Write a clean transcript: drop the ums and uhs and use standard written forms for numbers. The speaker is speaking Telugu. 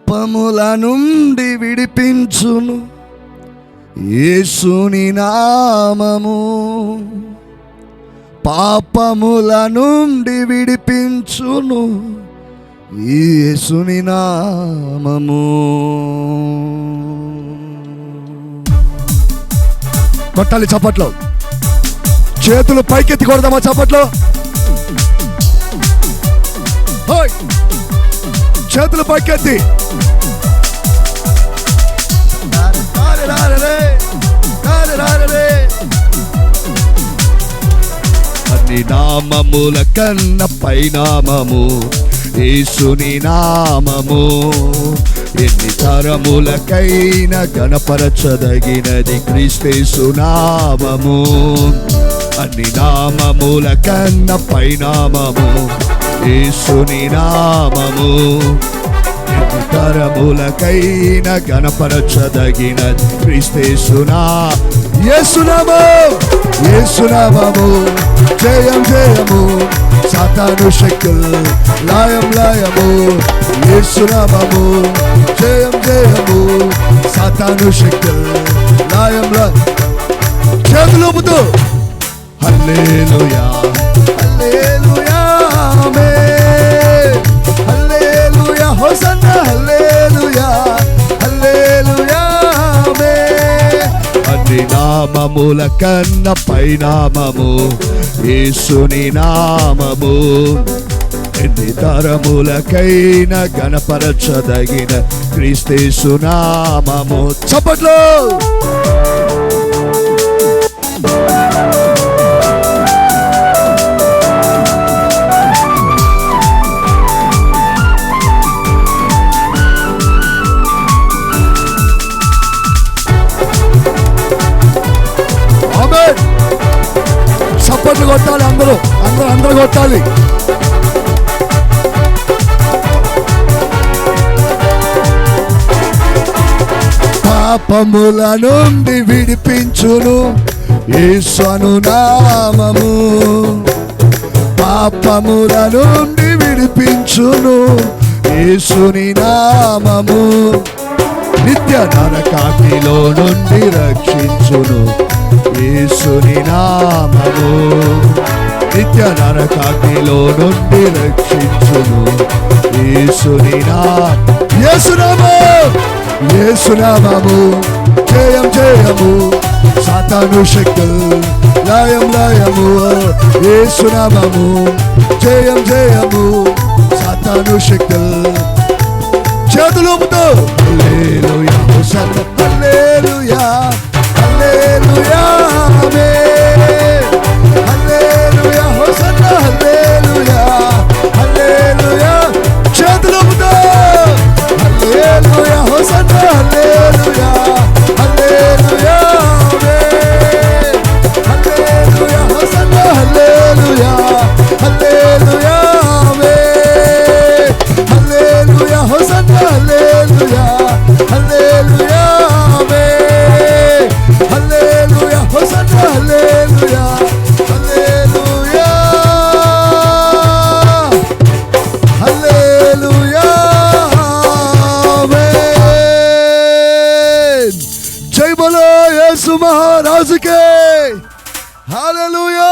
పాపముల నుండి విడిపించును యేసుని నామము. పాపముల నుండి విడిపించును యేసుని నామము. కొట్టాలి చప్పట్లో, చేతులు పైకెత్తి కొడదామా చప్పట్లో. చేతులు పైకెత్తి. అన్ని నామముల కన్న పైనామము యేసుని నామము. ఎన్ని తరములకైనా గణపరచదగినది క్రీస్తు నామము. అన్ని నామముల కన్న పైనామము యేసుని నామము. ఎన్ని తరములకైనా గణపరచదగినది క్రీస్తు యేసునామము. యేసునామము జయం జయము, సాతాను శక్తులు లయం లయము. యేసునామము జయం జయము, సాతాను శక్తులు లయం లయం. చేతులుపుతూ హల్లెలూయా హల్లెలూయా ఆమేన్, హల్లెలూయా హోసన్నా, హల్లెలూయా హల్లెలూయా ఆమేన్. అన్ని నామముల కన్న పైనామము యేసుని నామము. ఎన్ని తరములకైనా గణపరచదగిన క్రీస్తు నామము. చప్పట్లు. చప్పట్లు కొట్టాలి అందరూ, అందరూ కొట్టాలి. పాపముల నుండి విడిపించును యేసు నామము. పాపముల నుండి విడిపించును యేసుని నామము. నిత్య నరకాగ్నిలో నుండి రక్షించును యేసుని నామము. నిత్య నరకాగ్నిలో నుండి రక్షించును యేసుని యేసునామము. యేసునామము జయం జయము, సాతాను శక్తులు లయం లయము. యేసునామము జయం జయము, సాతాను శక్తులు. చేతులుపుతూ హల్లెలూయా హోసన్నా, హల్లెలూయా హల్లెలూయా ఆమేన్, హల్లెలూయా హోసన్నా, హల్లెలూయా హల్లెలూయా. చేతులుపుతూ హల్లెలూయా హోసన్నా, హల్లెలూయా హల్లెలూయా ఆమేన్, హల్లెలూయా హోసన్నా, హల్లెలూయా హల్లెలూయా ఆమేన్, హల్లెలూయా హోసన్నా, హల్లెలూయా హల్లెలూయా ఆమేన్, హల్లెలూయా హోసన్నా, హల్లెలూయా హల్లెలూయా హల్లెలూయా ఆమేన్. జై బోలో యేసు మహారాజుకే హల్లెలూయా.